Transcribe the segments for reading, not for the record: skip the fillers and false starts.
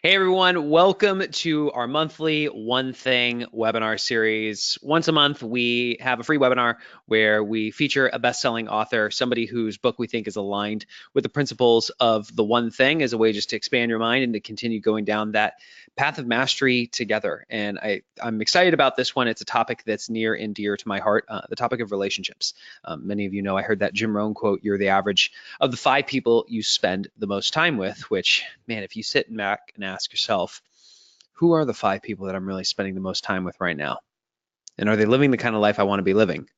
Hey everyone, welcome to our monthly One Thing webinar series. Once a month, we have a free webinar where we feature a best-selling author, somebody whose book we think is aligned with the principles of the One Thing as a way just to expand your mind and to continue going down that path of mastery together. And I'm excited about this one. It's a topic that's near and dear to my heart, the topic of relationships. Many of you know I heard that Jim Rohn quote, "You're the average of the 5 people you spend the most time with," which, man, if you sit back and ask yourself, who are the 5 people that I'm really spending the most time with right now? And are they living the kind of life I want to be living?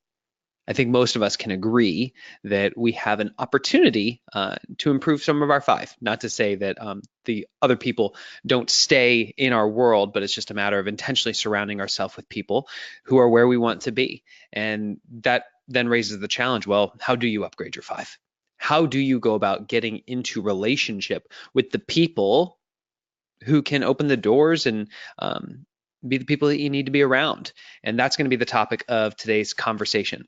I think most of us can agree that we have an opportunity to improve some of our 5. Not to say that the other people don't stay in our world, but it's just a matter of intentionally surrounding ourselves with people who are where we want to be. And that then raises the challenge, well, how do you upgrade your 5? How do you go about getting into relationship with the people who can open the doors and be the people that you need to be around? And that's going to be the topic of today's conversation.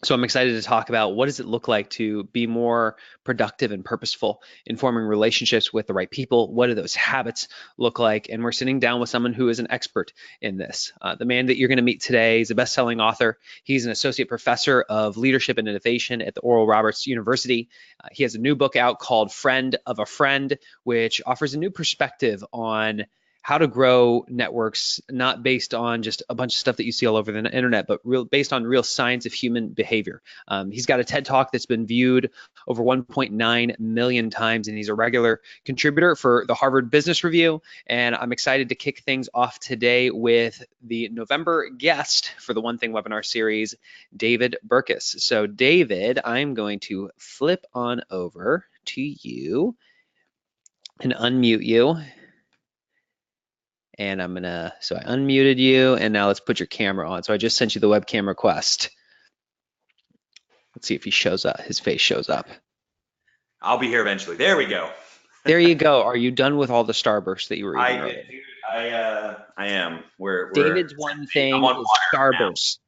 So I'm excited to talk about what does it look like to be more productive and purposeful in forming relationships with the right people? What do those habits look like? And we're sitting down with someone who is an expert in this. The man that you're going to meet today is a best-selling author. He's an associate professor of leadership and innovation at the Oral Roberts University. He has a new book out called Friend of a Friend, which offers a new perspective on how to grow networks, not based on just a bunch of stuff that you see all over the internet, but based on real science of human behavior. He's got a TED Talk that's been viewed over 1.9 million times, and he's a regular contributor for the Harvard Business Review. And I'm excited to kick things off today with the November guest for the One Thing webinar series, David Burkus. So David, I'm going to flip on over to you and unmute you. And so I unmuted you, and now let's put your camera on. So I just sent you the webcam request. Let's see if he shows up, his face shows up. I'll be here eventually. There we go. There you go. Are you done with all the Starburst that you were eating earlier? I am. David's One Thing I'm on is fire now. Starburst.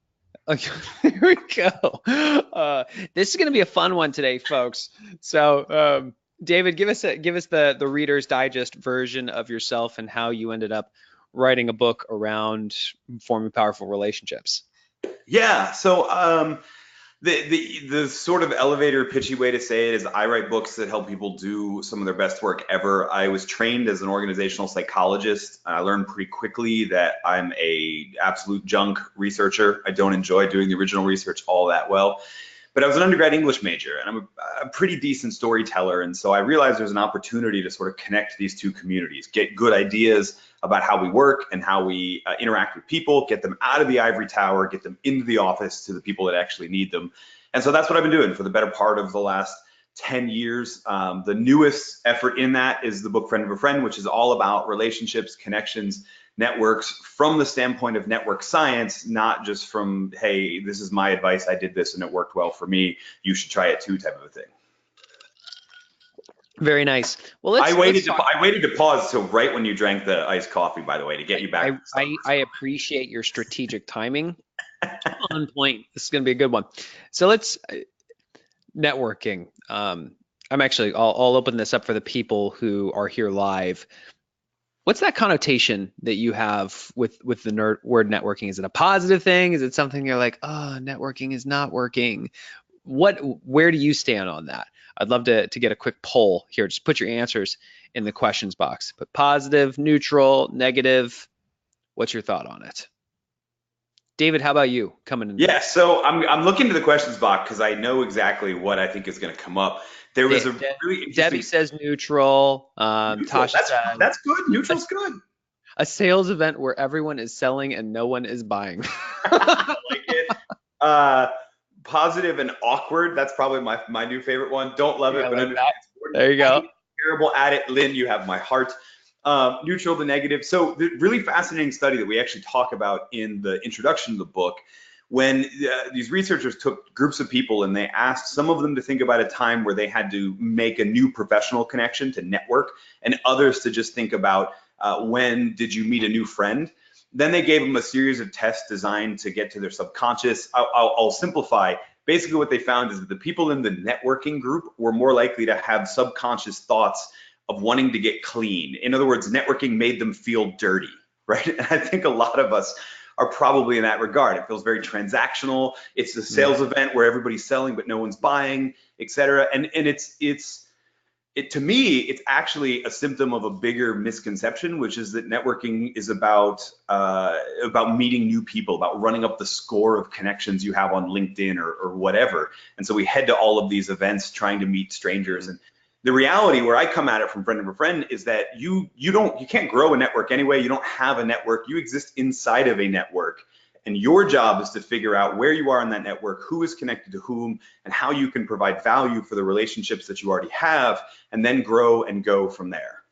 Okay, there we go. This is going to be a fun one today, folks. So, David, give us the Reader's Digest version of yourself and how you ended up writing a book around forming powerful relationships. Yeah. So the sort of elevator pitchy way to say it is I write books that help people do some of their best work ever. I was trained as an organizational psychologist. I learned pretty quickly that I'm a absolute junk researcher. I don't enjoy doing the original research all that well. But I was an undergrad English major, and I'm a pretty decent storyteller. And so I realized there's an opportunity to sort of connect these two communities, get good ideas about how we work and how we interact with people, get them out of the ivory tower, get them into the office to the people that actually need them. And so that's what I've been doing for the better part of the last 10 years. The newest effort in that is the book Friend of a Friend, which is all about relationships, connections, networks from the standpoint of network science, not just from, hey, this is my advice, I did this and it worked well for me, you should try it too type of a thing. Very nice. Well, I waited to pause till right when you drank the iced coffee, by the way, to get you back. I appreciate your strategic timing. On point. This is going to be a good one. So let's networking. I'll open this up for the people who are here live. What's that connotation that you have with the word networking? Is it a positive thing? Is it something you're like, oh, networking is not working? Where do you stand on that? I'd love to get a quick poll here. Just put your answers in the questions box. Put positive, neutral, negative. What's your thought on it? David, how about you coming in? Yeah, so I'm looking to the questions box because I know exactly what I think is going to come up. There was a really interesting. Debbie says neutral. Neutral. Tasha says that's good. Neutral's good. A sales event where everyone is selling and no one is buying. I like it. Positive and awkward. That's probably my new favorite one. Don't love it, but understand it's important. There you go. Terrible at it. Lynn, you have my heart. Neutral to negative. So the really fascinating study that we actually talk about in the introduction to the book, when these researchers took groups of people and they asked some of them to think about a time where they had to make a new professional connection to network, and others to just think about when did you meet a new friend. Then they gave them a series of tests designed to get to their subconscious. I'll simplify. Basically, what they found is that the people in the networking group were more likely to have subconscious thoughts of wanting to get clean. In other words, networking made them feel dirty, right? And I think a lot of us are probably in that regard. It feels very transactional. It's a Mm. sales event where everybody's selling but no one's buying, et cetera. And to me, it's actually a symptom of a bigger misconception, which is that networking is about meeting new people, about running up the score of connections you have on LinkedIn or whatever. And so we head to all of these events trying to meet strangers. And the reality where I come at it from friend to friend is that you can't grow a network anyway. You don't have a network. You exist inside of a network. And your job is to figure out where you are in that network, who is connected to whom, and how you can provide value for the relationships that you already have, and then grow and go from there.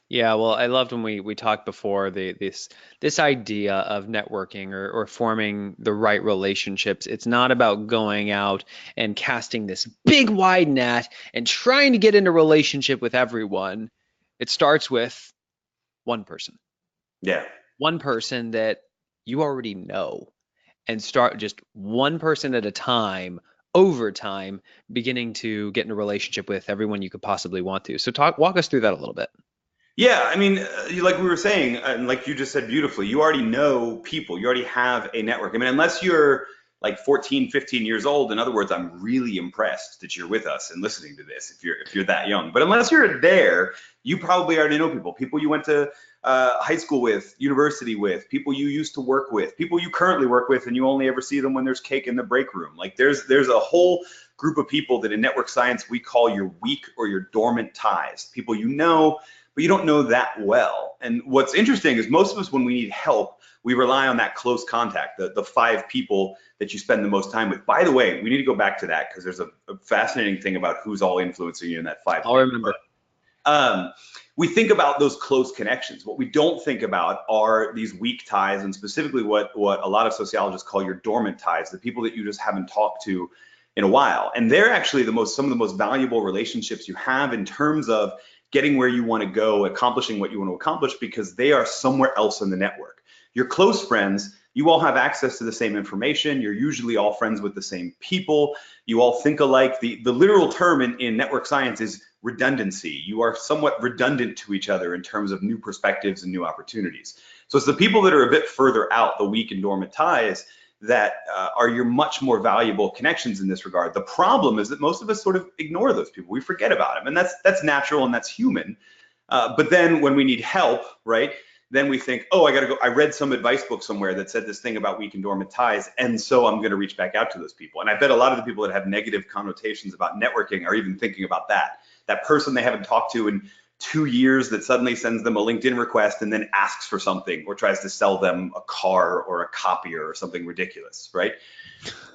Yeah, well, I loved when we talked before this idea of networking or forming the right relationships. It's not about going out and casting this big wide net and trying to get into relationship with everyone. It starts with one person, Yeah. one person that you already know, and start just one person at a time over time, beginning to get in a relationship with everyone you could possibly want to. So walk us through that a little bit. Yeah, I mean, like we were saying, and like you just said beautifully, you already know people, you already have a network. I mean, unless you're like 14, 15 years old, in other words, I'm really impressed that you're with us and listening to this if you're that young. But unless you're there, you probably already know people, people you went to high school with, university with, people you used to work with, people you currently work with, and you only ever see them when there's cake in the break room. Like there's a whole group of people that in network science we call your weak or your dormant ties, people you know but you don't know that well. And what's interesting is most of us, when we need help, we rely on that close contact, the five people that you spend the most time with. By the way, we need to go back to that because there's a fascinating thing about who's all influencing you in that five I'll thing. remember. We think about those close connections. What we don't think about are these weak ties, and specifically what a lot of sociologists call your dormant ties, the people that you just haven't talked to in a while. And they're actually some of the most valuable relationships you have in terms of getting where you want to go, accomplishing what you want to accomplish, because they are somewhere else in the network. Your close friends, you all have access to the same information. You're usually all friends with the same people. You all think alike. The literal term in network science is redundancy. You are somewhat redundant to each other in terms of new perspectives and new opportunities. So it's the people that are a bit further out, the weak and dormant ties, that are your much more valuable connections in this regard. The problem is that most of us sort of ignore those people. We forget about them, and that's natural and that's human. But then when we need help, right, then we think, oh, I got to go. I read some advice book somewhere that said this thing about weak and dormant ties, and so I'm going to reach back out to those people. And I bet a lot of the people that have negative connotations about networking are even thinking about that person they haven't talked to in 2 years that suddenly sends them a LinkedIn request and then asks for something or tries to sell them a car or a copier or something ridiculous, right?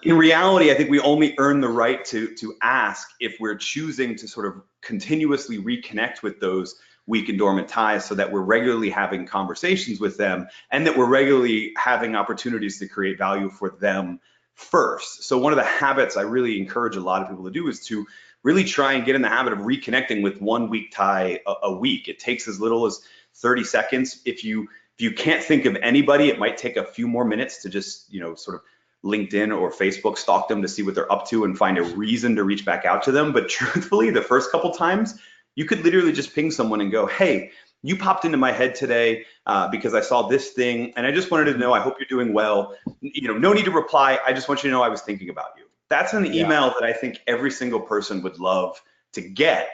In reality, I think we only earn the right to ask if we're choosing to sort of continuously reconnect with those weak and dormant ties so that we're regularly having conversations with them and that we're regularly having opportunities to create value for them first. So one of the habits I really encourage a lot of people to do is to really try and get in the habit of reconnecting with one weak tie a week. It takes as little as 30 seconds. If you can't think of anybody, it might take a few more minutes to just, sort of LinkedIn or Facebook stalk them to see what they're up to and find a reason to reach back out to them. But truthfully, the first couple times, you could literally just ping someone and go, hey, you popped into my head today because I saw this thing and I just wanted to know, I hope you're doing well. No need to reply. I just want you to know I was thinking about you. That's an Yeah. email that I think every single person would love to get.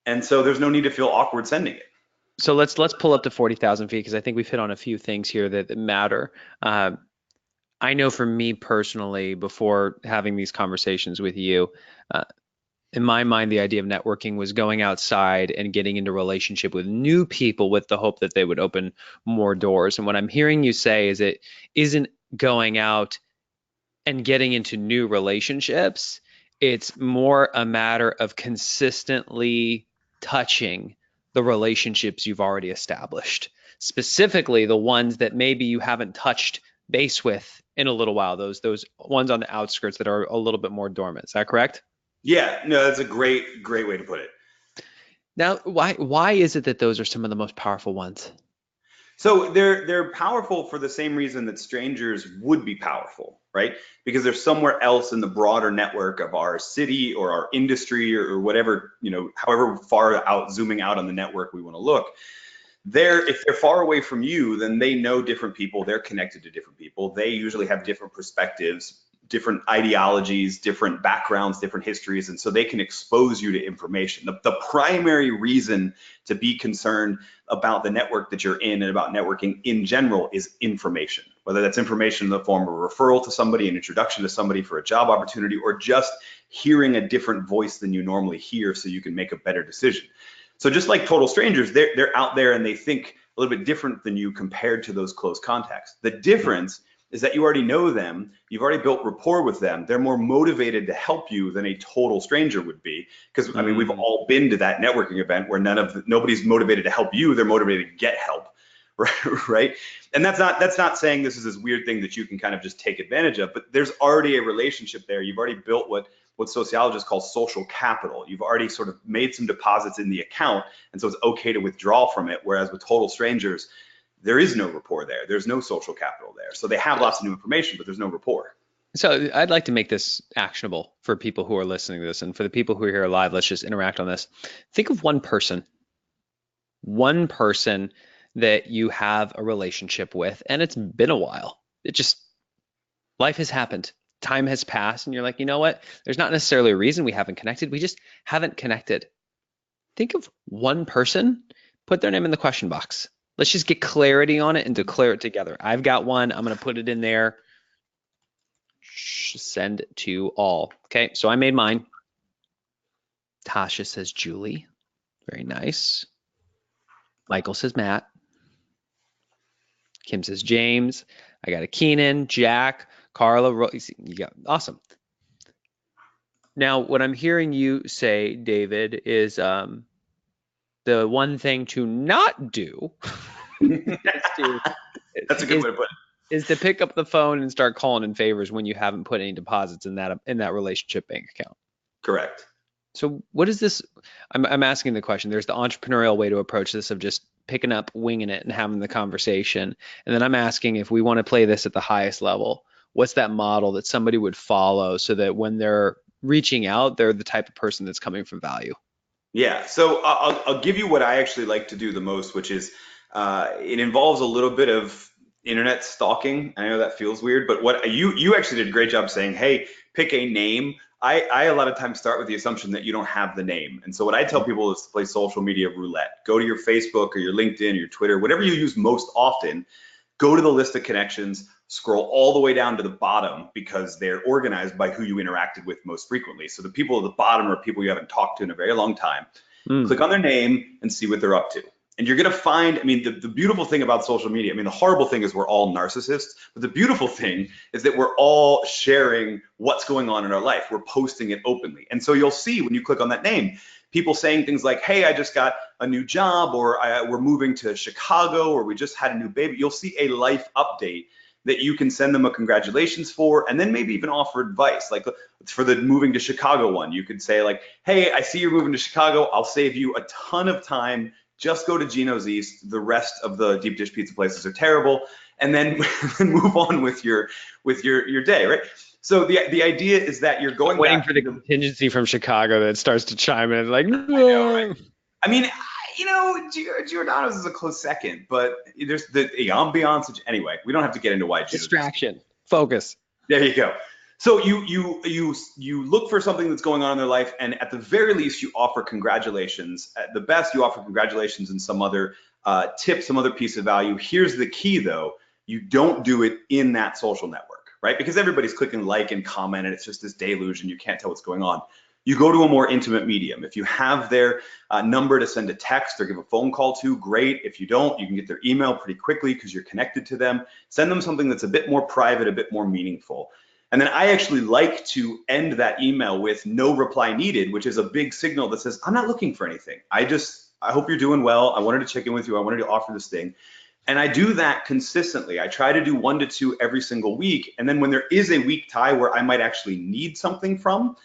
And so there's no need to feel awkward sending it. So let's pull up to 40,000 feet because I think we've hit on a few things here that matter. I know for me personally, before having these conversations with you, uh, in my mind, the idea of networking was going outside and getting into relationship with new people with the hope that they would open more doors. And what I'm hearing you say is it isn't going out and getting into new relationships. It's more a matter of consistently touching the relationships you've already established, specifically the ones that maybe you haven't touched base with in a little while, those ones on the outskirts that are a little bit more dormant. Is that correct? Yeah, no, that's a great way to put it. Now, why is it that those are some of the most powerful ones? So they're powerful for the same reason that strangers would be powerful. right? Because there's somewhere else in the broader network of our city or our industry or whatever, however far out, zooming out on the network we want to look. If they're far away from you, then they know different people, they're connected to different people, they usually have different perspectives, different ideologies, different backgrounds, different histories, and so they can expose you to information. The primary reason to be concerned about the network that you're in and about networking in general is information, whether that's information in the form of a referral to somebody, an introduction to somebody for a job opportunity, or just hearing a different voice than you normally hear so you can make a better decision. So just like total strangers, they're out there and they think a little bit different than you compared to those close contacts. The difference is that you already know them, you've already built rapport with them, they're more motivated to help you than a total stranger would be. Because I mean, we've all been to that networking event where nobody's motivated to help you, they're motivated to get help, right? And that's not saying this is this weird thing that you can kind of just take advantage of, but there's already a relationship there. You've already built what sociologists call social capital. You've already sort of made some deposits in the account, and so it's okay to withdraw from it. Whereas with total strangers, there is no rapport there. There's no social capital there. So they have lots of new information, but there's no rapport. So I'd like to make this actionable for people who are listening to this, and for the people who are here live, let's just interact on this. Think of one person that you have a relationship with, and it's been a while. Life has happened. Time has passed, and you're like, you know what? There's not necessarily a reason we haven't connected. We just haven't connected. Think of one person, put their name in the question box. Let's just get clarity on it and declare it together. I've got one. I'm going to put it in there. Send to all. Okay, so I made mine. Tasha says Julie. Very nice. Michael says Matt. Kim says James. I got a Keenan, Jack, Carla. You got awesome. Now, what I'm hearing you say, David, is the one thing to not do. That's a good way to put it. Is to pick up the phone and start calling in favors when you haven't put any deposits in that relationship bank account. Correct. So what is this? I'm asking the question. There's the entrepreneurial way to approach this of just picking up, winging it, and having the conversation. And then I'm asking, if we want to play this at the highest level, what's that model that somebody would follow so that when they're reaching out, they're the type of person that's coming from value? Yeah. So I'll give you what I actually like to do the most, which is it involves a little bit of internet stalking. I know that feels weird, but what you actually did a great job saying, hey, pick a name. I a lot of times start with the assumption that you don't have the name. And so what I tell people is to play social media roulette. Go to your Facebook or your LinkedIn or your Twitter, whatever you use most often, go to the list of connections, scroll all the way down to the bottom because they're organized by who you interacted with most frequently. So the people at the bottom are people you haven't talked to in a very long time. Click on their name and see what they're up to. And you're going to find, I mean, the beautiful thing about social media, I mean, the horrible thing is we're all narcissists, but the beautiful thing is that we're all sharing what's going on in our life. We're posting it openly. And so you'll see when you click on that name, people saying things like, hey, I just got a new job, or we're moving to Chicago, or we just had a new baby. You'll see a life update that you can send them a congratulations for, and then maybe even offer advice. Like for the moving to Chicago one, you could say like, hey, I see you're moving to Chicago. I'll save you a ton of time. Just go to Gino's East. The rest of the deep dish pizza places are terrible, and then move on with your day, right? So the idea is that you're going waiting for the contingency from Chicago that starts to chime in like, no. I know, right? I mean, Giordano's is a close second, but there's the ambiance. Anyway, we don't have to get into why. Distraction, focus. There you go. So you look for something that's going on in their life, and at the very least, you offer congratulations. At the best, you offer congratulations and some other tip, some other piece of value. Here's the key, though: you don't do it in that social network, right? Because everybody's clicking like and comment, and it's just this deluge, and you can't tell what's going on. You go to a more intimate medium. If you have their number to send a text or give a phone call to, great. If you don't, you can get their email pretty quickly because you're connected to them. Send them something that's a bit more private, a bit more meaningful. And then I actually like to end that email with no reply needed, which is a big signal that says, I'm not looking for anything. I hope you're doing well. I wanted to check in with you. I wanted to offer this thing. And I do that consistently. I try to do 1 to 2 every single week. And then when there is a week tie where I might actually need something from,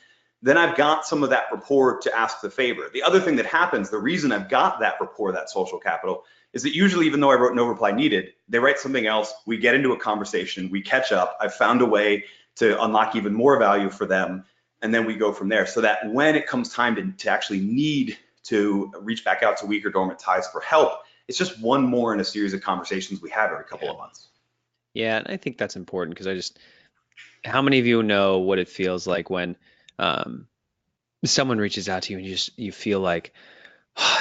then I've got some of that rapport to ask the favor. The other thing that happens, the reason I've got that rapport, that social capital, is that usually, even though I wrote no reply needed, they write something else, we get into a conversation, we catch up, I've found a way to unlock even more value for them, and then we go from there. So that when it comes time to actually need to reach back out to weak or dormant ties for help, it's just one more in a series of conversations we have every couple of months. Yeah, and I think that's important because how many of you know what it feels like when um, someone reaches out to you and you feel like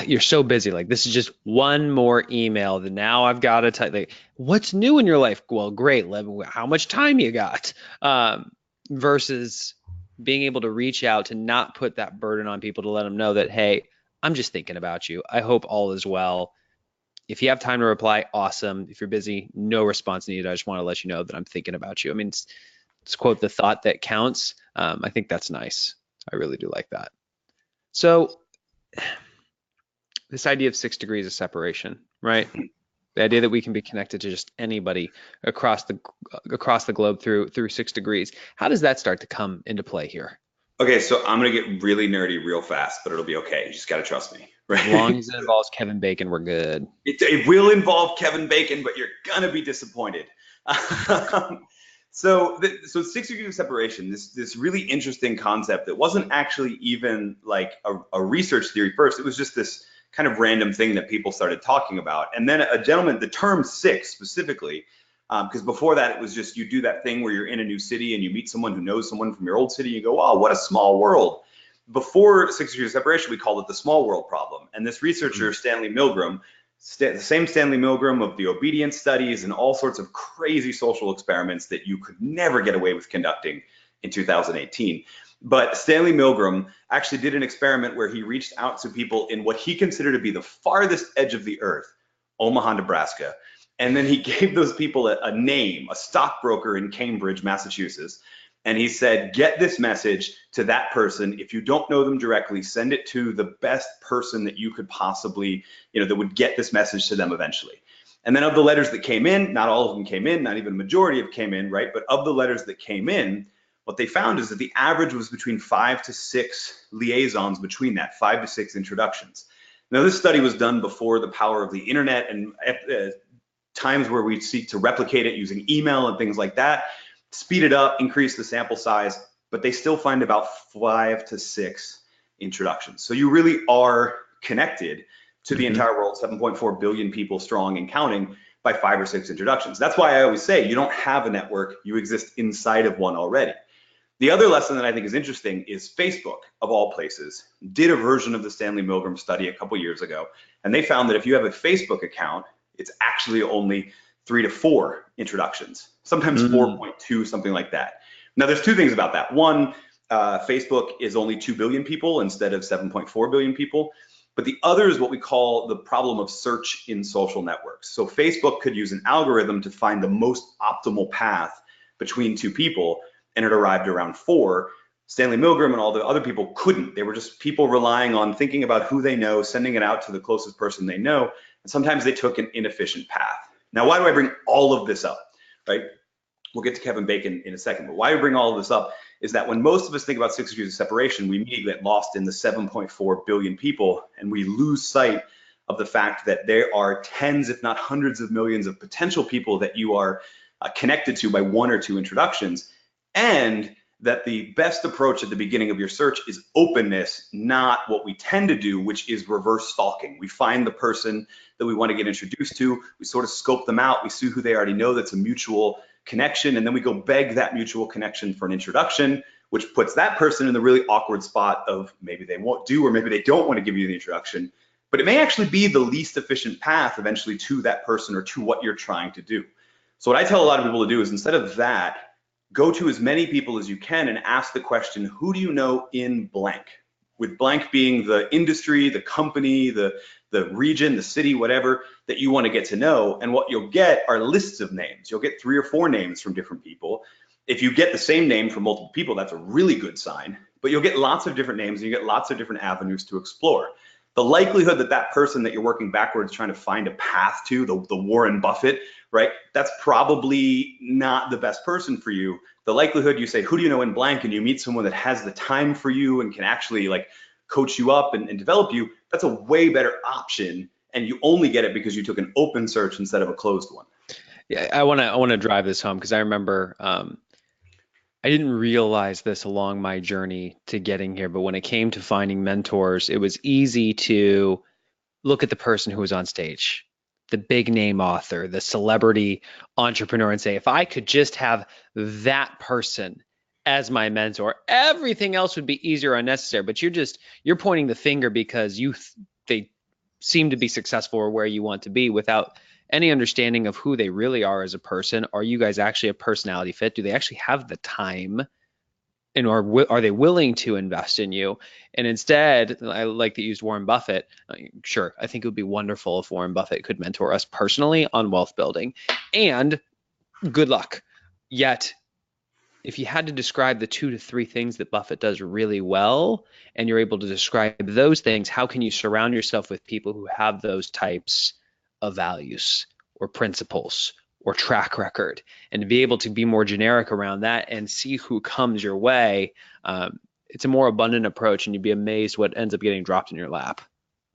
you're so busy, like this is just one more email that now I've got to type. Like, what's new in your life? Well, great. How much time you got? Versus being able to reach out to not put that burden on people, to let them know that, hey, I'm just thinking about you. I hope all is well. If you have time to reply, awesome. If you're busy, no response needed. I just want to let you know that I'm thinking about you. I mean, it's quote the thought that counts. I think that's nice. I really do like that. So this idea of 6 degrees of separation, right? The idea that we can be connected to just anybody across the globe through 6 degrees. How does that start to come into play here? Okay, so I'm gonna get really nerdy real fast, but it'll be okay. You just gotta trust me, right? As long as it involves Kevin Bacon, we're good. It will involve Kevin Bacon, but you're gonna be disappointed. So 6 degrees of separation, this really interesting concept that wasn't actually even like a research theory first. It was just this kind of random thing that people started talking about. And then a gentleman, the term six specifically, because before that it was just you do that thing where you're in a new city and you meet someone who knows someone from your old city. And you go, oh, what a small world. Before 6 degrees of separation, we called it the small world problem. And this researcher, Stanley Milgram, the same Stanley Milgram of the obedience studies and all sorts of crazy social experiments that you could never get away with conducting in 2018. But Stanley Milgram actually did an experiment where he reached out to people in what he considered to be the farthest edge of the earth, Omaha, Nebraska. And then he gave those people a name, a stockbroker in Cambridge, Massachusetts. And he said, get this message to that person. If you don't know them directly, send it to the best person that you could possibly, that would get this message to them eventually. And then of the letters that came in, not all of them came in, not even a majority of came in, right? But of the letters that came in, what they found is that the average was between 5 to 6 liaisons between that, 5 to 6 introductions. Now, this study was done before the power of the internet and times where we seek to replicate it using email and things like that. Speed it up, increase the sample size, but they still find about 5 to 6 introductions. So you really are connected to the entire world, 7.4 billion people strong and counting, by 5 or 6 introductions. That's why I always say you don't have a network, you exist inside of one already. The other lesson that I think is interesting is Facebook, of all places, did a version of the Stanley Milgram study a couple years ago, and they found that if you have a Facebook account, it's actually only 3 to 4 introductions, sometimes 4.2, something like that. Now, there's two things about that. One, Facebook is only 2 billion people instead of 7.4 billion people. But the other is what we call the problem of search in social networks. So Facebook could use an algorithm to find the most optimal path between 2 people, and it arrived around 4. Stanley Milgram and all the other people couldn't. They were just people relying on thinking about who they know, sending it out to the closest person they know, and sometimes they took an inefficient path. Now, why do I bring all of this up, right? We'll get to Kevin Bacon in a second, but why I bring all of this up is that when most of us think about 6 degrees of separation, we immediately get lost in the 7.4 billion people, and we lose sight of the fact that there are tens, if not hundreds of millions of potential people that you are connected to by 1 or 2 introductions, and that the best approach at the beginning of your search is openness, not what we tend to do, which is reverse stalking. We find the person that we want to get introduced to, we sort of scope them out, we see who they already know that's a mutual connection, and then we go beg that mutual connection for an introduction, which puts that person in the really awkward spot of maybe they won't do, or maybe they don't want to give you the introduction, but it may actually be the least efficient path eventually to that person or to what you're trying to do. So what I tell a lot of people to do is, instead of that, go to as many people as you can and ask the question, who do you know in blank? With blank being the industry, the company, the region, the city, whatever that you want to get to know. And what you'll get are lists of names. You'll get 3 or 4 names from different people. If you get the same name from multiple people, that's a really good sign. But you'll get lots of different names and you get lots of different avenues to explore. The likelihood that that person that you're working backwards trying to find a path to, the Warren Buffett, right? That's probably not the best person for you, the likelihood you say, who do you know in blank, and you meet someone that has the time for you and can actually like coach you up and develop you, that's a way better option. And you only get it because you took an open search instead of a closed one. Yeah, I want to drive this home because I remember I didn't realize this along my journey to getting here, but when it came to finding mentors, it was easy to look at the person who was on stage, the big name author, the celebrity entrepreneur, and say, if I could just have that person as my mentor, everything else would be easier or unnecessary. But you're pointing the finger because they seem to be successful or where you want to be without any understanding of who they really are as a person. Are you guys actually a personality fit? Do they actually have the time? And are they willing to invest in you? And instead, I like to use Warren Buffett. Sure, I think it would be wonderful if Warren Buffett could mentor us personally on wealth building. And good luck. Yet, if you had to describe the 2 to 3 things that Buffett does really well, and you're able to describe those things, how can you surround yourself with people who have those types of values or principles or track record, and to be able to be more generic around that and see who comes your way? It's a more abundant approach, and you'd be amazed what ends up getting dropped in your lap.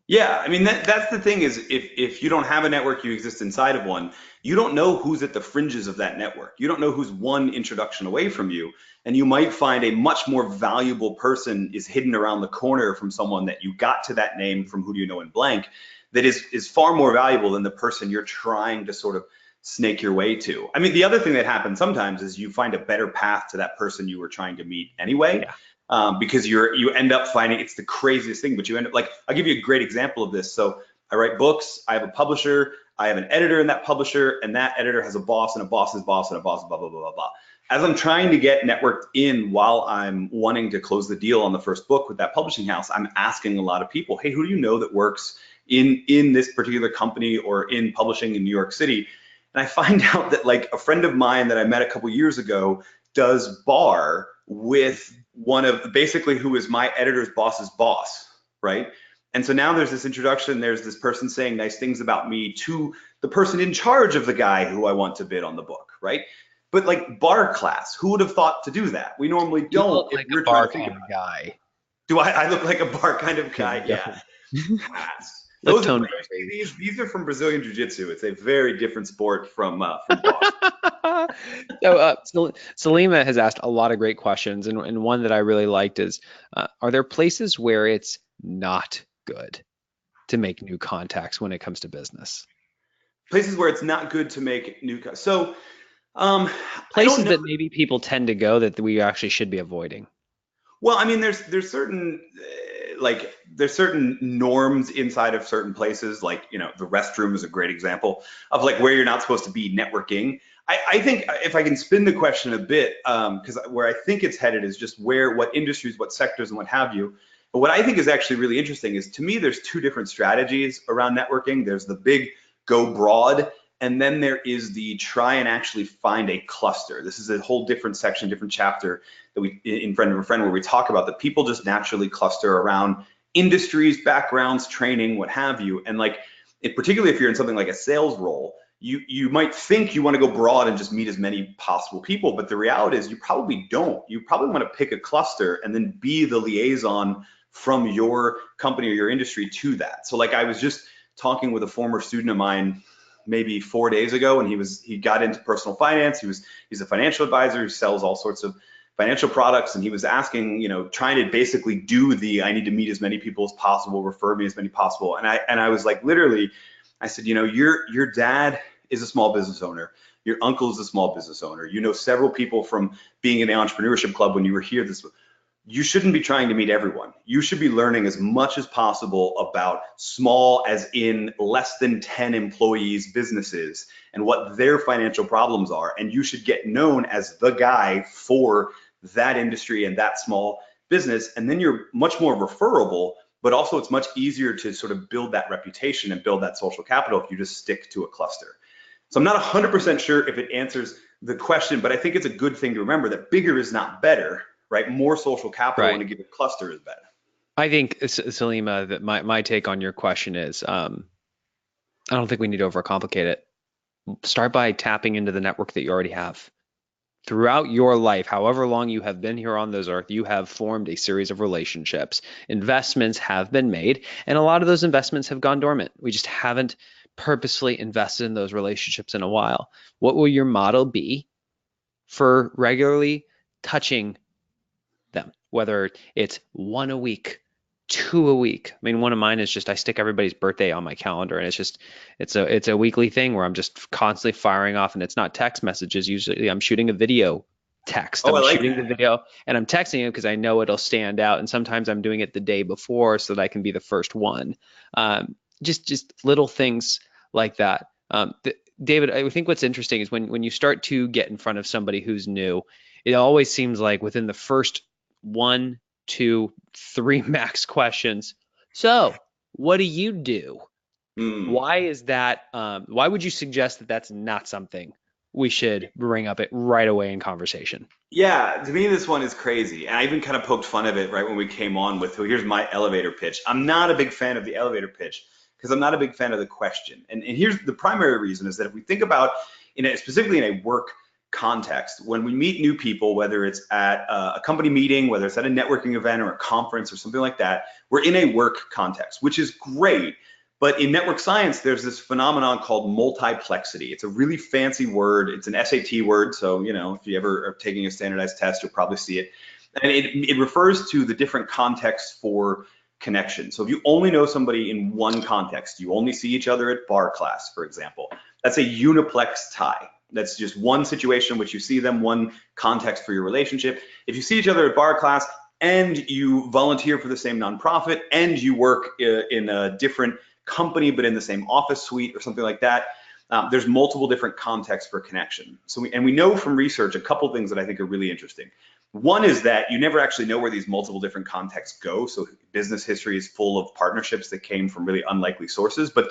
Yeah, I mean that's the thing is if you don't have a network, you exist inside of one. You don't know who's at the fringes of that network. You don't know who's one introduction away from you, and you might find a much more valuable person is hidden around the corner from someone that you got to that name from who do you know in blank that is far more valuable than the person you're trying to sort of snake your way to. I mean, the other thing that happens sometimes is you find a better path to that person you were trying to meet anyway, Yeah. because you end up finding it's the craziest thing, but you end up like I'll give you a great example of this. So I write books, I have a publisher, I have an editor in that publisher, and that editor has a boss and a boss's boss and a boss, blah blah blah blah blah. As I'm trying to get networked in while I'm wanting to close the deal on the first book with that publishing house, I'm asking a lot of people, hey, who do you know that works in this particular company or in publishing in New York City? And I find out that like a friend of mine that I met a couple years ago does bar with one of basically who is my editor's boss's boss, right? And so now there's this introduction, there's this person saying nice things about me to the person in charge of the guy who I want to bid on the book, right? But like bar class, who would have thought to do that? We normally You don't look if like a we're trying bar to think kind about of it. guy. Do I look like a bar kind of guy? Yeah. Definitely. Hats. Look Those are toned these are from Brazilian Jiu-Jitsu. It's a very different sport from boxing. So, Salima has asked a lot of great questions, and one that I really liked is, are there places where it's not good to make new contacts when it comes to business? Places where it's not good to make new cuts. So um, I don't Places know. that maybe people tend to go that we actually should be avoiding. Well, I mean, there's certain like there's certain norms inside of certain places. Like the restroom is a great example of like where you're not supposed to be networking. I think if I can spin the question a bit, because where I think it's headed is just what industries, what sectors, and what have you. But what I think is actually really interesting is to me, there's two different strategies around networking. There's the big go broad, and then there is the try and actually find a cluster. This is a whole different section, different chapter that we in Friend of a Friend where we talk about that people just naturally cluster around industries, backgrounds, training, what have you. And like, particularly if you're in something like a sales role, you might think you want to go broad and just meet as many possible people, but the reality is you probably don't. You probably want to pick a cluster and then be the liaison from your company or your industry to that. So like I was just talking with a former student of mine maybe 4 days ago, and he got into personal finance. He's a financial advisor who sells all sorts of financial products, and he was asking, trying to basically do I need to meet as many people as possible, refer me as many possible. And I was like, literally, I said, your dad is a small business owner. Your uncle is a small business owner. You know several people from being in the entrepreneurship club when you were here. You shouldn't be trying to meet everyone. You should be learning as much as possible about small, as in less than 10 employees businesses and what their financial problems are. And you should get known as the guy for that industry and that small business. And then you're much more referable, but also it's much easier to sort of build that reputation and build that social capital if you just stick to a cluster. So I'm not 100% sure if it answers the question, but I think it's a good thing to remember that bigger is not better, right? More social capital in Right. a given cluster is better. I think, Salima, that my take on your question is, I don't think we need to overcomplicate it. Start by tapping into the network that you already have. Throughout your life, however long you have been here on this earth, you have formed a series of relationships. Investments have been made, and a lot of those investments have gone dormant. We just haven't purposely invested in those relationships in a while. What will your model be for regularly touching them, whether it's one a week, two a week? I mean, one of mine is just I stick everybody's birthday on my calendar, and it's a weekly thing where I'm just constantly firing off, and it's not text messages. Usually, I'm shooting a video text. Oh, I I'm like shooting the that. video and I'm texting it because I know it'll stand out. And sometimes I'm doing it the day before so that I can be the first one. Just little things like that. David, I think what's interesting is when you start to get in front of somebody who's new, it always seems like within the first one, two, three max questions. So, what do you do? Hmm. Why is that? Why would you suggest that that's not something we should bring up it right away in conversation? Yeah, to me, this one is crazy. And I even kind of poked fun of it right when we came on with, "So here's my elevator pitch." I'm not a big fan of the elevator pitch because I'm not a big fan of the question. And here's the primary reason is that if we think about specifically in a work context, when we meet new people, whether it's at a company meeting, whether it's at a networking event or a conference or something like that, we're in a work context, which is great. But in network science, there's this phenomenon called multiplexity. It's a really fancy word. It's an SAT word. So, if you ever are taking a standardized test, you'll probably see it. And it refers to the different contexts for connection. So if you only know somebody in one context, you only see each other at bar class, for example, that's a uniplex tie. That's just one situation in which you see them, one context for your relationship. If you see each other at bar class and you volunteer for the same nonprofit and you work in a different company but in the same office suite or something like that, there's multiple different contexts for connection. So we know from research a couple things that I think are really interesting. One is that you never actually know where these multiple different contexts go. So business history is full of partnerships that came from really unlikely sources. But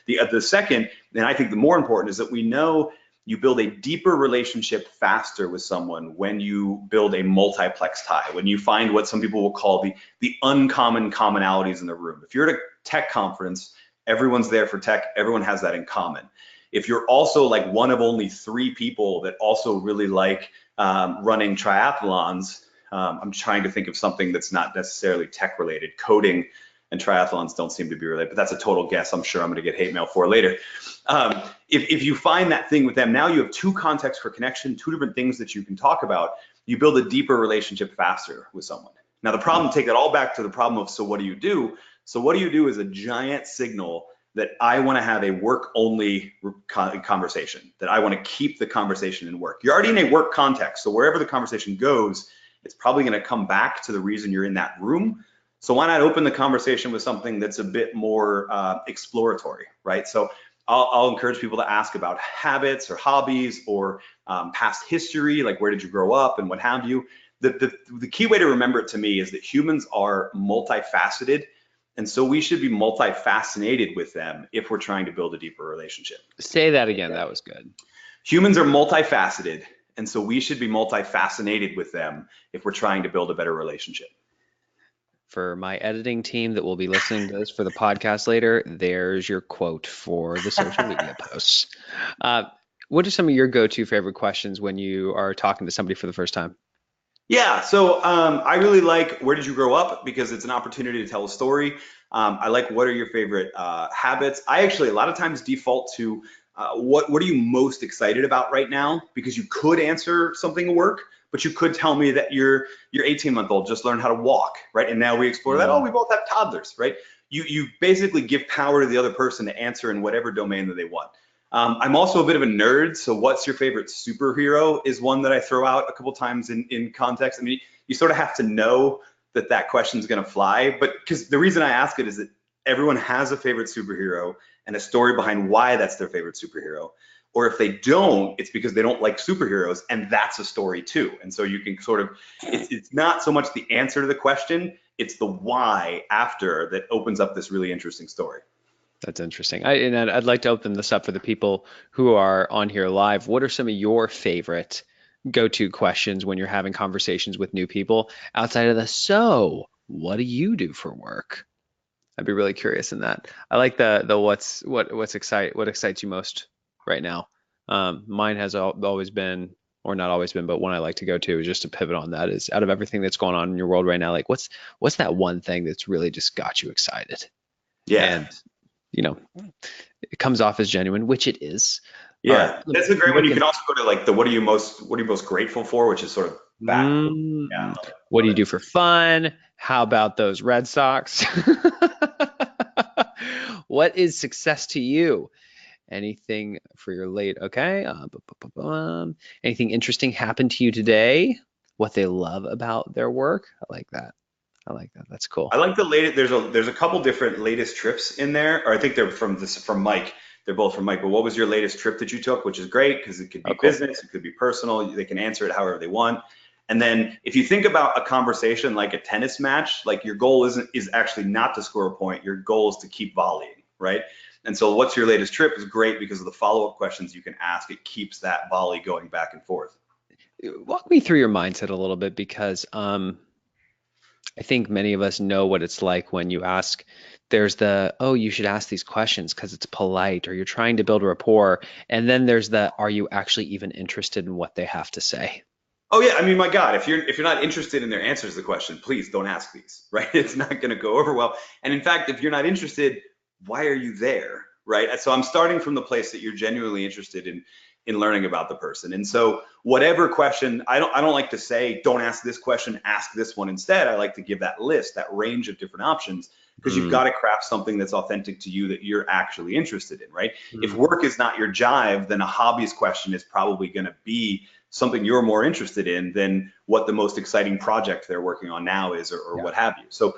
the second, and I think the more important, is that we know you build a deeper relationship faster with someone when you build a multiplex tie, when you find what some people will call the uncommon commonalities in the room. If you're at a tech conference, everyone's there for tech, everyone has that in common. If you're also like one of only three people that also really like running triathlons, I'm trying to think of something that's not necessarily tech related. Coding and triathlons don't seem to be related, but that's a total guess. I'm sure I'm going to get hate mail for later. If you find that thing with them, now you have two contexts for connection, two different things that you can talk about. You build a deeper relationship faster with someone. Now the problem, take that all back to the problem of, so what do you do? So what do you do is a giant signal that I want to have a work only conversation, that I want to keep the conversation in work. You're already in a work context, so wherever the conversation goes, it's probably going to come back to the reason you're in that room. So why not open the conversation with something that's a bit more exploratory, right? So I'll encourage people to ask about habits or hobbies or past history, like where did you grow up and what have you. The key way to remember it to me is that humans are multifaceted, and so we should be multi-fascinated with them if we're trying to build a deeper relationship. Say that again. That was good. Humans are multifaceted, and so we should be multi-fascinated with them if we're trying to build a better relationship. For my editing team that will be listening to this for the podcast later, there's your quote for the social media posts. Uh, what are some of your go-to favorite questions when you are talking to somebody for the first time? Yeah, so I really like where did you grow up because it's an opportunity to tell a story. I like what are your favorite habits. I actually a lot of times default to what are you most excited about right now, because you could answer something at work, but you could tell me that your 18-month-old just learned how to walk, right? And now we explore that. Oh, Mm. we both have toddlers, right? You basically give power to the other person to answer in whatever domain that they want. I'm also a bit of a nerd, so what's your favorite superhero is one that I throw out a couple times in context. I mean, you sort of have to know that that question is going to fly, but because the reason I ask it is that everyone has a favorite superhero and a story behind why that's their favorite superhero. Or if they don't, it's because they don't like superheroes, and that's a story too. And so you can sort of, it's not so much the answer to the question, it's the why after that opens up this really interesting story. That's interesting. And I'd like to open this up for the people who are on here live. What are some of your favorite go-to questions when you're having conversations with new people outside of the so, what do you do for work? I'd be really curious in that. I like the what excites you most right now. Mine has always been. or not always been, but one I like to go to, just to pivot on that, is out of everything that's going on in your world right now, like what's that one thing that's really just got you excited? Yeah. And you know, it comes off as genuine, which it is. All right, Yeah. That's a great one. You can looking. also go to like the what are you most grateful for, which is sort of back. Yeah, I Mm, love it. what do Love you it. do for fun? How about those Red Sox? What is success to you? Anything for your late, okay? Anything interesting happened to you today? What they love about their work? I like that. I like that. That's cool. I like the latest. There's a couple different latest trips in there, or I think they're from Mike. They're both from Mike. But what was your latest trip that you took? Which is great because it could Oh, be cool. business, it could be personal. They can answer it however they want. And then if you think about a conversation like a tennis match, like your goal is actually not to score a point. Your goal is to keep volleying, right? And so what's your latest trip is great because of the follow-up questions you can ask. It keeps that volley going back and forth. Walk me through your mindset a little bit because I think many of us know what it's like when you ask, there's the, oh, you should ask these questions because it's polite, or you're trying to build a rapport. And then there's the, are you actually even interested in what they have to say? Oh yeah, I mean, my God, if you're not interested in their answers to the question, please don't ask these, right? It's not going to go over well. And in fact, if you're not interested, why are you there, right? So I'm starting from the place that you're genuinely interested in learning about the person. And so whatever question, I don't like to say don't ask this question, ask this one instead. I like to give that list, that range of different options because you've Mm, got to craft something that's authentic to you that you're actually interested in, right? If mm, work is not your jive, then a hobbyist question is probably going to be something you're more interested in than what the most exciting project they're working on now is, or yeah. what have you. So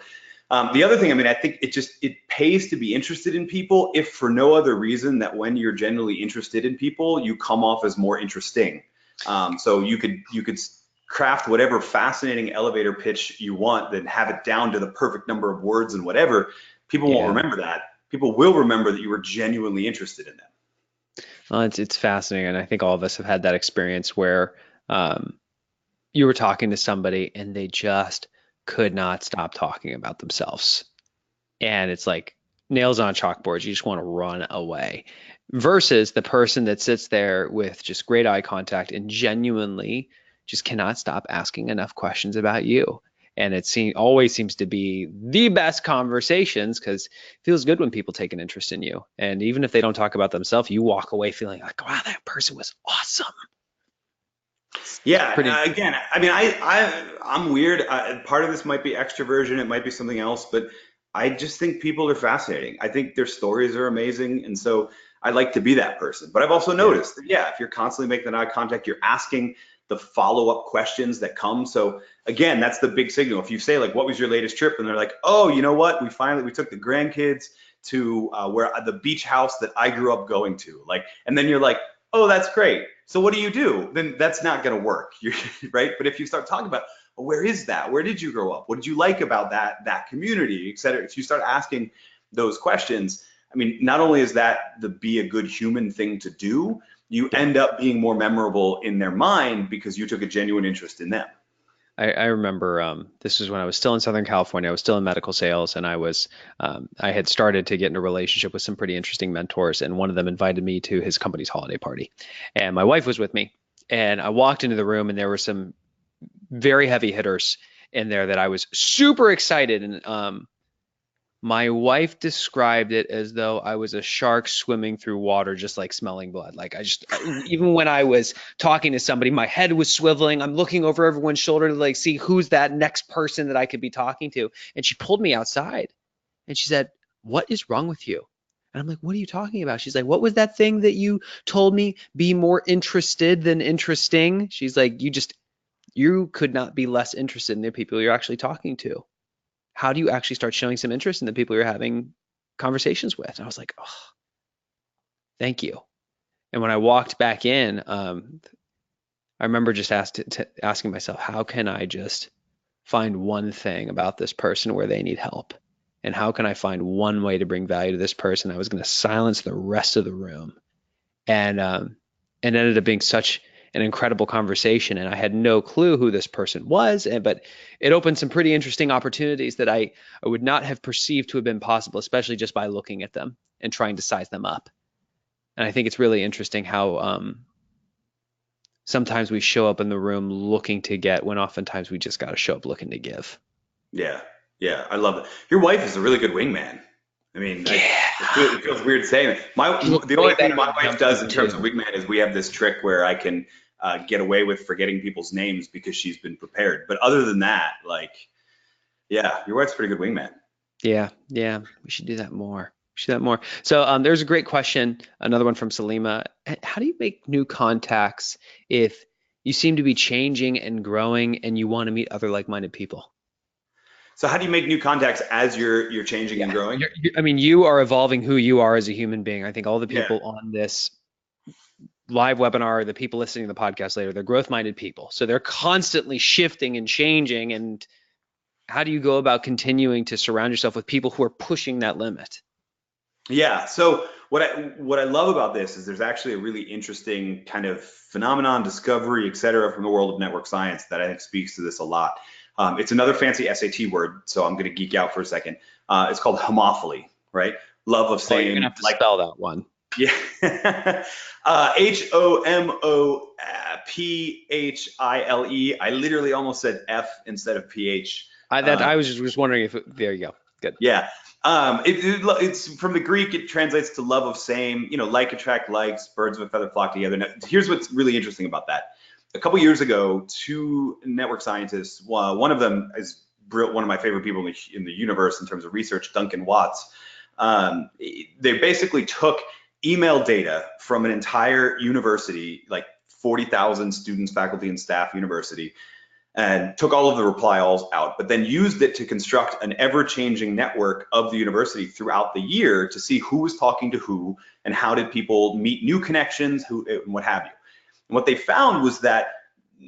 the other thing, I mean, I think it pays to be interested in people, if for no other reason that when you're genuinely interested in people, you come off as more interesting. So you could craft whatever fascinating elevator pitch you want, then have it down to the perfect number of words and whatever. People won't Yeah. remember that. People will remember that you were genuinely interested in them. Well, it's fascinating, and I think all of us have had that experience where um, you were talking to somebody and they just could not stop talking about themselves, and it's like nails on a chalkboard. You just want to run away. Versus the person that sits there with just great eye contact and genuinely just cannot stop asking enough questions about you. And always seems to be the best conversations because it feels good when people take an interest in you. And even if they don't talk about themselves, you walk away feeling like, wow, that person was awesome. It's pretty. Yeah, again, I mean, I'm weird. Part of this might be extroversion, it might be something else, but I just think people are fascinating. I think their stories are amazing, and so I like to be that person. But I've also Yeah. noticed that, yeah, if you're constantly making that eye contact, you're asking the follow-up questions that come. So again, that's the big signal. If you say like, "What was your latest trip?" and they're like, "Oh, you know what? We took the grandkids to where the beach house that I grew up going to," like, and then you're like, "Oh, that's great. So what do you do?" Then that's not going to work, right? But if you start talking about, well, where is that? Where did you grow up? What did you like about that community, et cetera? If you start asking those questions, I mean, not only is that the be a good human thing to do, you Yeah. end up being more memorable in their mind because you took a genuine interest in them. I remember this was when I was still in Southern California. I was still in medical sales, and I had started to get in a relationship with some pretty interesting mentors, and one of them invited me to his company's holiday party, and my wife was with me. And I walked into the room, and there were some very heavy hitters in there that I was super excited. And my wife described it as though I was a shark swimming through water, just like smelling blood. Like even when I was talking to somebody, my head was swiveling. I'm looking over everyone's shoulder to like see who's that next person that I could be talking to. And she pulled me outside and she said, "What is wrong with you?" And I'm like, "What are you talking about?" She's like, "What was that thing that you told me? Be more interested than interesting." She's like, you could not be less interested in the people you're actually talking to. How do you actually start showing some interest in the people you're having conversations with? And I was like, oh, thank you. And when I walked back in, I remember just asking myself, how can I just find one thing about this person where they need help? And how can I find one way to bring value to this person? I was going to silence the rest of the room. And it ended up being such an incredible conversation. And I had no clue who this person was, but it opened some pretty interesting opportunities that I would not have perceived to have been possible, especially just by looking at them and trying to size them up. And I think it's really interesting how sometimes we show up in the room looking to get when oftentimes we just got to show up looking to give. Yeah, yeah, I love it. Your wife is a really good wingman. I mean, Yeah. it feels weird saying it. She's The way only better thing my at wife jumping does in terms of too. wingman is we have this trick where I can get away with forgetting people's names because she's been prepared. But other than that, like, yeah, your wife's a pretty good wingman. Yeah, yeah, we should do that more. We should do that more. So there's a great question, another one from Salima. How do you make new contacts if you seem to be changing and growing and you want to meet other like-minded people? So how do you make new contacts as you're changing Yeah, and growing? I mean, you are evolving who you are as a human being. I think all the Yeah. people on this live webinar, the people listening to the podcast later, they're growth-minded people. So they're constantly shifting and changing. And how do you go about continuing to surround yourself with people who are pushing that limit? Yeah. So what I love about this is there's actually a really interesting kind of phenomenon, discovery, et cetera, from the world of network science that I think speaks to this a lot. It's another fancy SAT word, so I'm going to geek out for a second. It's called homophily, right? Love of Oh, you're gonna same, have to like, spell that one. yeah. HOMOPHILE. I literally almost said F instead of PH. I was just wondering if there you go. Good. Yeah. It's from the Greek, it translates to love of same, like attract likes, birds of a feather flock together. Now, here's what's really interesting about that. A couple years ago, two network scientists, one of them is one of my favorite people in the universe in terms of research, Duncan Watts. They basically took email data from an entire university, like 40,000 students, faculty, and staff university, and took all of the reply alls out, but then used it to construct an ever-changing network of the university throughout the year to see who was talking to who and how did people meet new connections, who and what have you. And what they found was that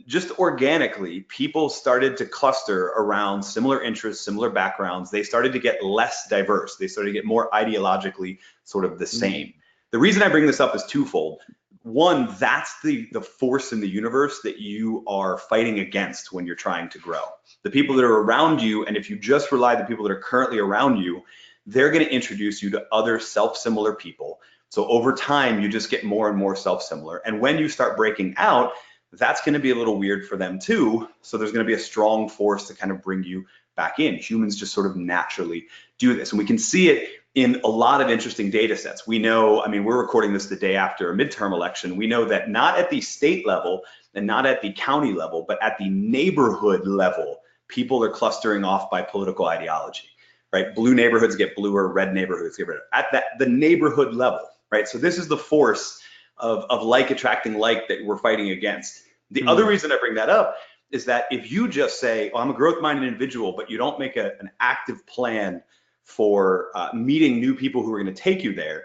just organically, people started to cluster around similar interests, similar backgrounds. They started to get less diverse. They started to get more ideologically sort of the Mm. same. The reason I bring this up is twofold. One, that's the force in the universe that you are fighting against when you're trying to grow. The people that are around you, and if you just rely on the people that are currently around you, they're going to introduce you to other self-similar people. So over time, you just get more and more self-similar. And when you start breaking out, that's going to be a little weird for them too. So there's going to be a strong force to kind of bring you back in. Humans just sort of naturally do this. And we can see it in a lot of interesting data sets. We know, I mean, we're recording this the day after a midterm election. We know that not at the state level and not at the county level, but at the neighborhood level, people are clustering off by political ideology, right? Blue neighborhoods get bluer, red neighborhoods get redder. At the neighborhood level, right? So this is the force of like attracting like that we're fighting against. The other Mm. reason I bring that up is that if you just say, oh, I'm a growth-minded individual, but you don't make an active plan for meeting new people who are going to take you there,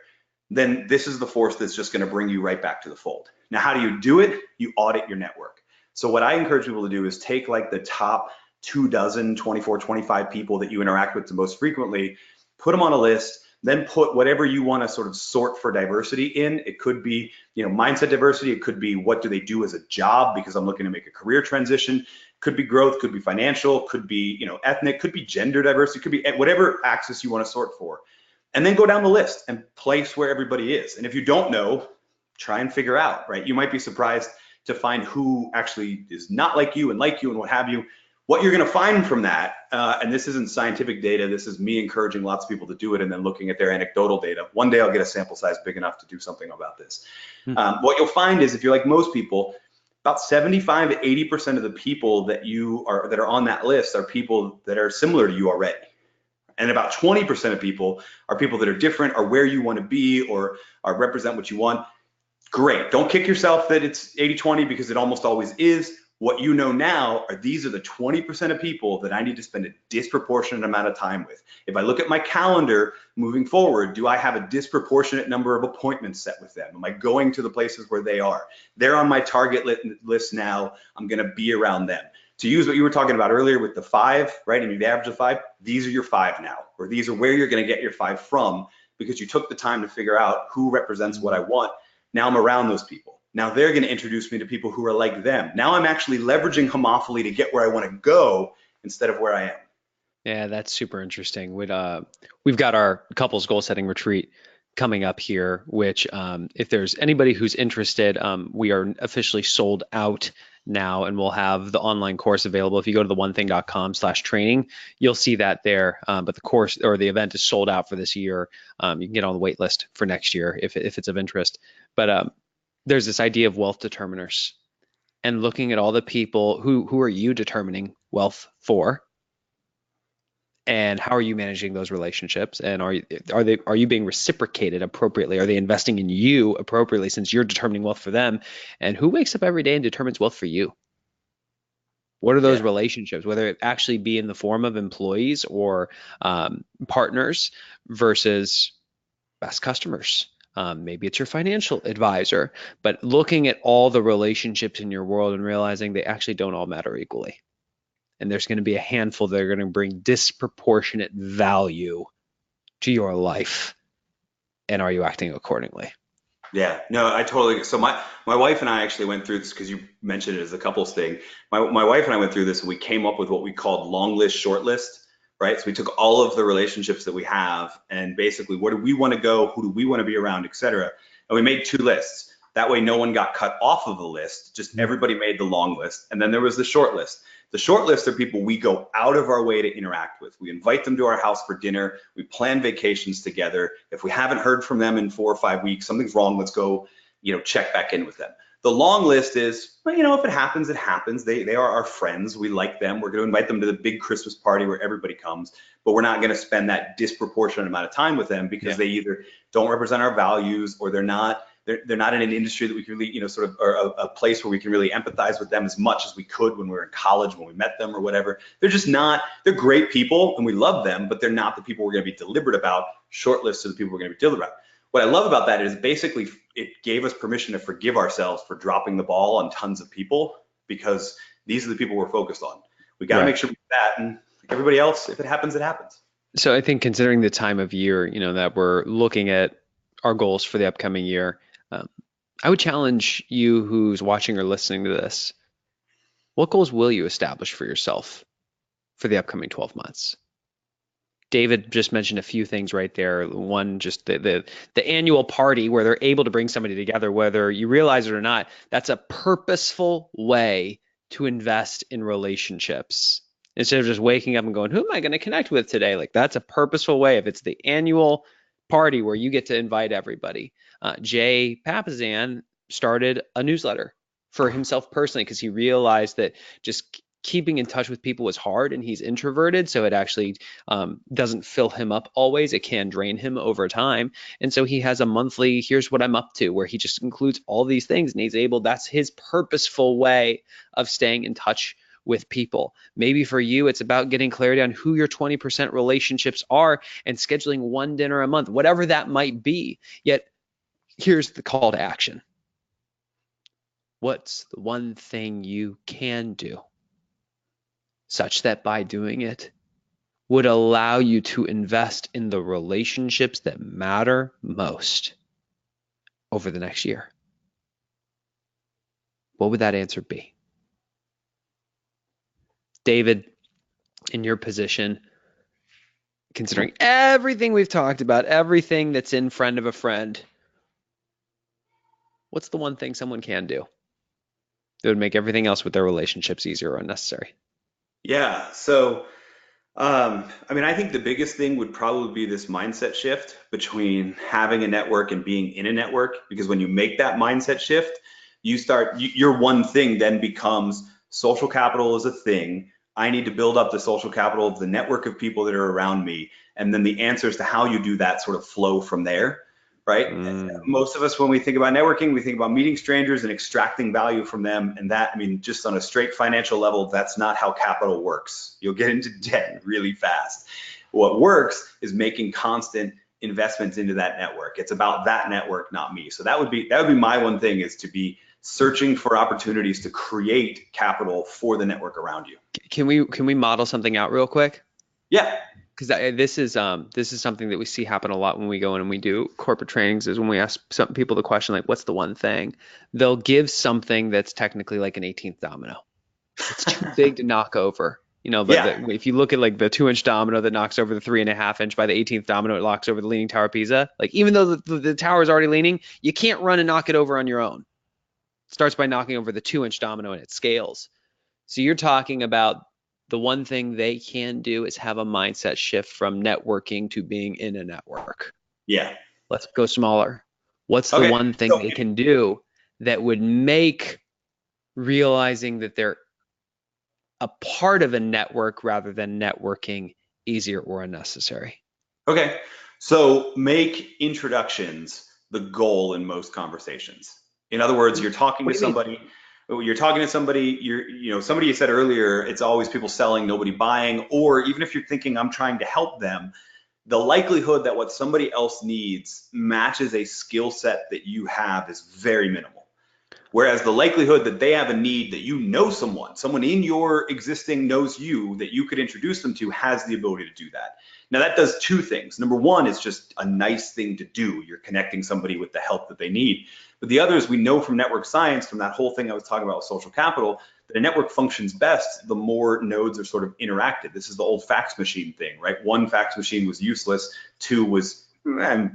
then this is the force that's just going to bring you right back to the fold. Now, how do you do it? You audit your network. So what I encourage people to do is take like the top 24, 25 people that you interact with the most frequently, put them on a list, then put whatever you want to sort of sort for diversity in. It could be, mindset diversity. It could be what do they do as a job because I'm looking to make a career transition. Could be growth, could be financial, could be, ethnic, could be gender diversity, could be whatever axis you want to sort for. And then go down the list and place where everybody is. And if you don't know, try and figure out, right? You might be surprised to find who actually is not like you and what have you. What you're going to find from that, and this isn't scientific data, this is me encouraging lots of people to do it and then looking at their anecdotal data. One day I'll get a sample size big enough to do something about this. Mm. What you'll find is if you're like most people, about 75 to 80% of the people that are on that list are people that are similar to you already. And about 20% of people are people that are different, are where you want to be, or represent what you want. Great. Don't kick yourself that it's 80-20 because it almost always is. What you know now are these are the 20% of people that I need to spend a disproportionate amount of time with. If I look at my calendar moving forward, do I have a disproportionate number of appointments set with them? Am I going to the places where they are? They're on my target list now. I'm going to be around them. To use what you were talking about earlier with the 5, right? And the average of 5, these are your 5 now, or these are where you're going to get your 5 from because you took the time to figure out who represents what I want. Now I'm around those people. Now they're going to introduce me to people who are like them. Now I'm actually leveraging homophily to get where I want to go instead of where I am. Yeah, that's super interesting. We've got our couples goal setting retreat coming up here, which if there's anybody who's interested, we are officially sold out now, and we'll have the online course available. If you go to the onething.com/training, you'll see that there. But the course or the event is sold out for this year. You can get on the wait list for next year if it's of interest. But there's this idea of wealth determiners and looking at all the people who are you determining wealth for, and how are you managing those relationships, and are you being reciprocated appropriately? Are they investing in you appropriately since you're determining wealth for them? And who wakes up every day and determines wealth for you? What are those Yeah. relationships, whether it actually be in the form of employees or partners versus best customers? Maybe it's your financial advisor, but looking at all the relationships in your world and realizing they actually don't all matter equally. And there's going to be a handful that are going to bring disproportionate value to your life. And are you acting accordingly? Yeah, no, I totally. So my wife and I actually went through this because you mentioned it as a couples thing. My wife and I went through this and we came up with what we called long list, short list, right? So we took all of the relationships that we have and basically what do we want to go, who do we want to be around, et cetera. And we made two lists. That way no one got cut off of the list, just everybody made the long list. And then there was the short list. The short list are people we go out of our way to interact with. We invite them to our house for dinner. We plan vacations together. If we haven't heard from them in 4 or 5 weeks, something's wrong. Let's go, check back in with them. The long list is, well, if it happens, it happens. They are our friends. We like them. We're going to invite them to the big Christmas party where everybody comes, but we're not going to spend that disproportionate amount of time with them because Yeah. they either don't represent our values or they're not in an industry that we can really, sort of, or a place where we can really empathize with them as much as we could when we were in college, when we met them or whatever. They're just not, they're great people and we love them, but they're not the people we're going to be deliberate about. Short lists of the people we're going to be deliberate about. What I love about that is basically it gave us permission to forgive ourselves for dropping the ball on tons of people because these are the people we're focused on. We got to Right. make sure we do that, and everybody else, if it happens, it happens. So I think considering the time of year, that we're looking at our goals for the upcoming year, um, I would challenge you who's watching or listening to this. What goals will you establish for yourself for the upcoming 12 months? David just mentioned a few things right there. One, just the annual party where they're able to bring somebody together, whether you realize it or not. That's a purposeful way to invest in relationships instead of just waking up and going, "Who am I going to connect with today?" Like that's a purposeful way. If it's the annual party where you get to invite everybody, Jay Papasan started a newsletter for himself personally because he realized that just keeping in touch with people was hard and he's introverted, so it actually doesn't fill him up always. It can drain him over time. And so he has a monthly, here's what I'm up to, where he just includes all these things and that's his purposeful way of staying in touch with people. Maybe for you, it's about getting clarity on who your 20% relationships are and scheduling one dinner a month, whatever that might be. Yet here's the call to action. What's the one thing you can do such that by doing it would allow you to invest in the relationships that matter most over the next year? What would that answer be? David, in your position, considering everything we've talked about, everything that's in friend of a friend, what's the one thing someone can do that would make everything else with their relationships easier or unnecessary? Yeah. So, I think the biggest thing would probably be this mindset shift between having a network and being in a network. Because when you make that mindset shift, your one thing then becomes social capital is a thing. I need to build up the social capital of the network of people that are around me. And then the answers to how you do that sort of flow from there, right? Mm, Most of us, when we think about networking, we think about meeting strangers and extracting value from them. And that, just on a straight financial level, that's not how capital works. You'll get into debt really fast. What works is making constant investments into that network. It's about that network, not me. So that would be my one thing, is to be searching for opportunities to create capital for the network around you. can we model something out real quick? Yeah. Because this is something that we see happen a lot when we go in and we do corporate trainings, is when we ask some people the question like, what's the one thing? They'll give something that's technically like an 18th domino. It's too big to knock over. You know, but Yeah. if you look at like the 2-inch domino that knocks over the 3.5 inch, by the 18th domino, it knocks over the Leaning Tower of Pisa. Like even though the tower is already leaning, you can't run and knock it over on your own. It starts by knocking over the 2-inch domino and it scales. So you're talking about the one thing they can do is have a mindset shift from networking to being in a network. Yeah. Let's go smaller. What's the Okay. one thing So they can do that would make realizing that they're a part of a network rather than networking easier or unnecessary? okay. So make introductions the goal in most conversations. In other words, you're talking What to do you mean? somebody, somebody you said earlier, it's always people selling, nobody buying, or even if you're thinking I'm trying to help them, the likelihood that what somebody else needs matches a skill set that you have is very minimal. Whereas the likelihood that they have a need that you know someone in your existing knows you, that you could introduce them to, has the ability to do that. Now that does two things. Number one, it's just a nice thing to do. You're connecting somebody with the help that they need. But the other is we know from network science, from that whole thing I was talking about with social capital, that a network functions best the more nodes are sort of interacted. This is the old fax machine thing, right? One fax machine was useless, two was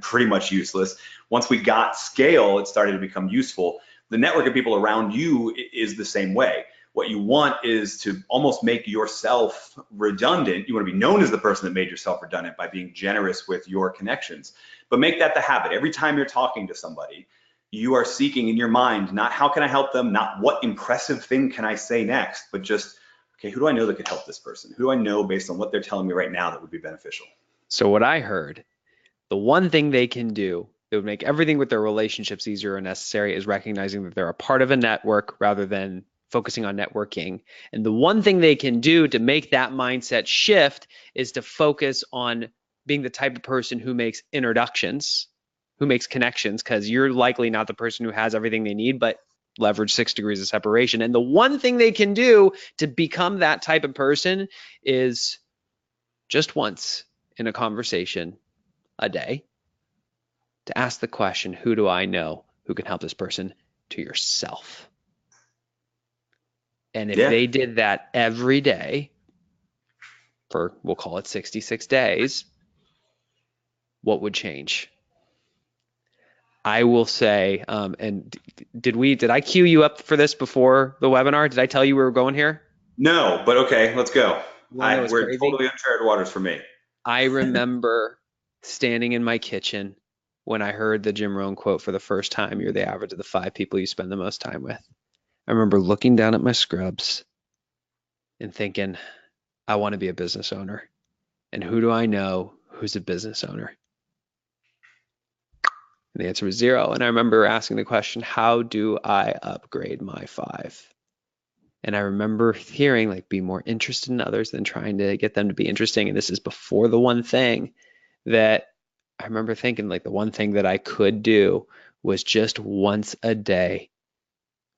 pretty much useless. Once we got scale, it started to become useful. The network of people around you is the same way. What you want is to almost make yourself redundant. You want to be known as the person that made yourself redundant by being generous with your connections. But make that the habit. Every time you're talking to somebody, you are seeking in your mind, not how can I help them, not what impressive thing can I say next, but just, okay, who do I know that could help this person? Who do I know based on what they're telling me right now that would be beneficial? So what I heard, the one thing they can do that would make everything with their relationships easier or necessary is recognizing that they're a part of a network rather than focusing on networking. And the one thing they can do to make that mindset shift is to focus on being the type of person who makes introductions, who makes connections, because you're likely not the person who has everything they need, but leverage 6 degrees of separation. And the one thing they can do to become that type of person is just once in a conversation a day to ask the question, who do I know who can help this person, to yourself. And if Yeah. they did that every day for, we'll call it 66 days, what would change? I will say, and did I queue you up for this before the webinar? Did I tell you we were going here? No, but okay, let's go. You want to know what's We're crazy? totally uncharted waters for me. I remember standing in my kitchen when I heard the Jim Rohn quote for the first time, you're the average of the 5 people you spend the most time with. I remember looking down at my scrubs and thinking, I want to be a business owner. And who do I know who's a business owner? And the answer was zero. And I remember asking the question, how do I upgrade my 5? And I remember hearing like be more interested in others than trying to get them to be interesting. And this is before the one thing that I remember thinking like the one thing that I could do was just once a day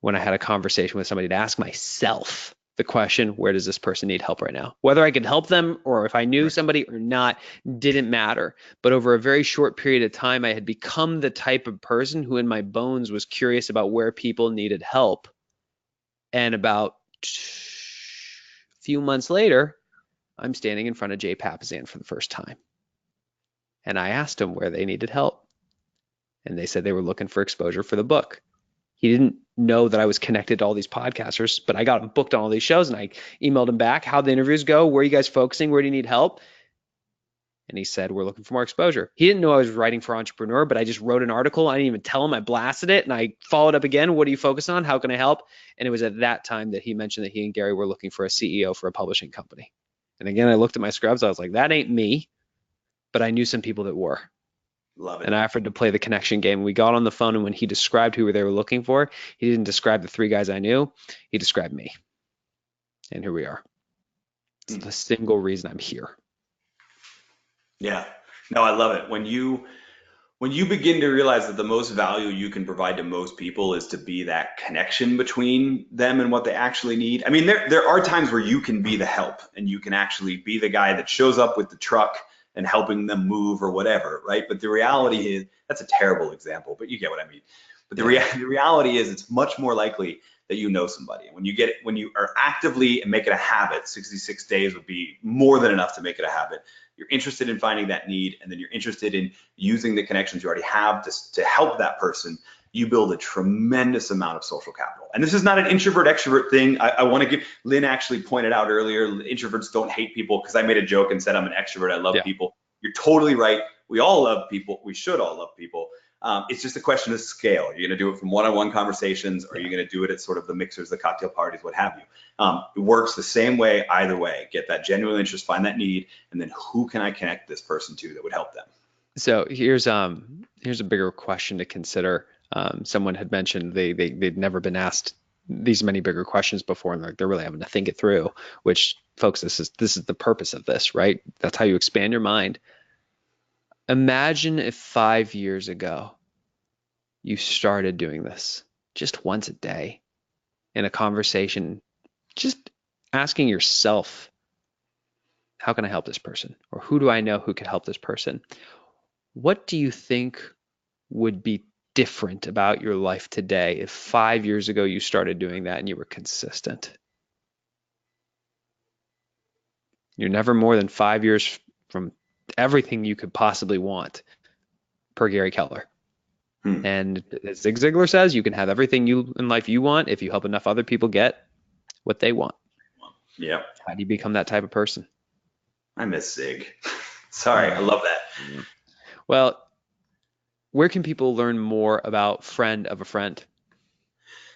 when I had a conversation with somebody to ask myself the question, where does this person need help right now? Whether I could help them or if I knew Right. somebody or not didn't matter. But over a very short period of time, I had become the type of person who in my bones was curious about where people needed help. And about a few months later, I'm standing in front of Jay Papasan for the first time. And I asked them where they needed help. And they said they were looking for exposure for the book. He didn't know that I was connected to all these podcasters, but I got him booked on all these shows and I emailed him back, how'd the interviews go? Where are you guys focusing? Where do you need help? And he said, we're looking for more exposure. He didn't know I was writing for Entrepreneur, but I just wrote an article. I didn't even tell him. I blasted it and I followed up again. What are you focused on? How can I help? And it was at that time that he mentioned that he and Gary were looking for a CEO for a publishing company. And again, I looked at my scrubs. I was like, that ain't me, but I knew some people that were. Love it. And I offered to play the connection game. We got on the phone, and when he described who they were looking for, he didn't describe the 3 guys I knew. He described me. And here we are. It's the single reason I'm here. Yeah. No, I love it. When you begin to realize that the most value you can provide to most people is to be that connection between them and what they actually need. I mean, there are times where you can be the help and you can actually be the guy that shows up with the truck and helping them move or whatever, right? But the reality is, that's a terrible example, but you get what I mean. But the reality is it's much more likely that you know somebody. When you are actively and make it a habit, 66 days would be more than enough to make it a habit. You're interested in finding that need, and then you're interested in using the connections you already have to help that person. You build a tremendous amount of social capital. And this is not an introvert extrovert thing. I want to give, Lynn actually pointed out earlier, introverts don't hate people, because I made a joke and said I'm an extrovert, I love Yeah. people. You're totally right. We all love people. We should all love people. It's just a question of scale. You're going to do it from one-on-one conversations, or you're going to do it at sort of the mixers, the cocktail parties, what have you. It works the same way either way. Get that genuine interest, find that need, and then who can I connect this person to that would help them? So here's a bigger question to consider. Someone had mentioned they'd never been asked these many bigger questions before, and they're really having to think it through. Which, folks, this is the purpose of this, right? That's how you expand your mind. Imagine if 5 years ago you started doing this just once a day in a conversation, just asking yourself, how can I help this person? Or who do I know who could help this person? What do you think would be different about your life today if 5 years ago you started doing that and you were consistent? You're never more than 5 years from everything you could possibly want, per Gary Keller. And as Zig Ziglar says, you can have everything you in life you want if you help enough other people get what they want. Yeah. How do you become that type of person? I miss Zig. Sorry, I love that. Well, where can people learn more about Friend of a Friend?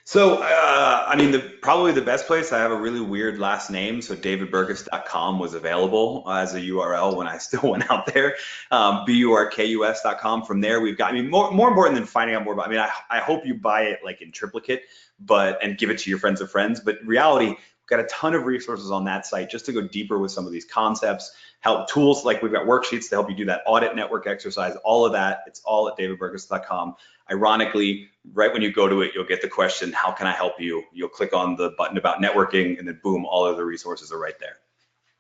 So, I mean, probably the best place, I have a really weird last name. So davidburkus.com was available as a URL when I still went out there. burkus.com. From there, we've got, I mean, more important than finding out more about, I mean, I hope you buy it like in triplicate, and give it to your friends of friends. But in reality, we've got a ton of resources on that site just to go deeper with some of these concepts, help tools, like we've got worksheets to help you do that audit network exercise, all of that. It's all at davidburkus.com. Ironically, right when you go to it, you'll get the question, how can I help you? You'll click on the button about networking, and then boom, all of the resources are right there.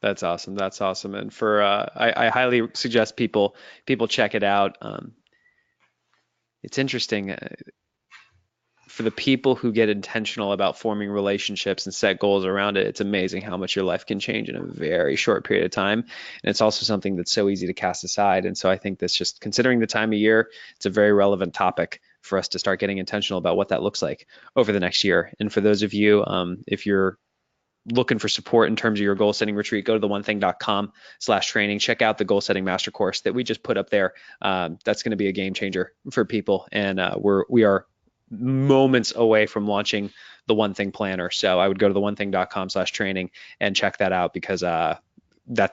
That's awesome. That's awesome. And I highly suggest people check it out. It's interesting. For the people who get intentional about forming relationships and set goals around it, it's amazing how much your life can change in a very short period of time. And it's also something that's so easy to cast aside. And so I think that's, just considering the time of year, it's a very relevant topic for us to start getting intentional about what that looks like over the next year. And for those of you, if you're looking for support in terms of your goal setting retreat, go to theonething.com/training. Check out the goal setting master course that we just put up there. That's going to be a game changer for people. And we are moments away from launching the One Thing Planner. So I would go to theonething.com/training and check that out, because that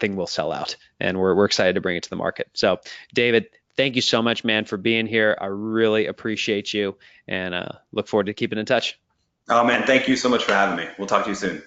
thing will sell out, and we're excited to bring it to the market. So David, thank you so much, man, for being here. I really appreciate you, and look forward to keeping in touch. Oh man, thank you so much for having me. We'll talk to you soon.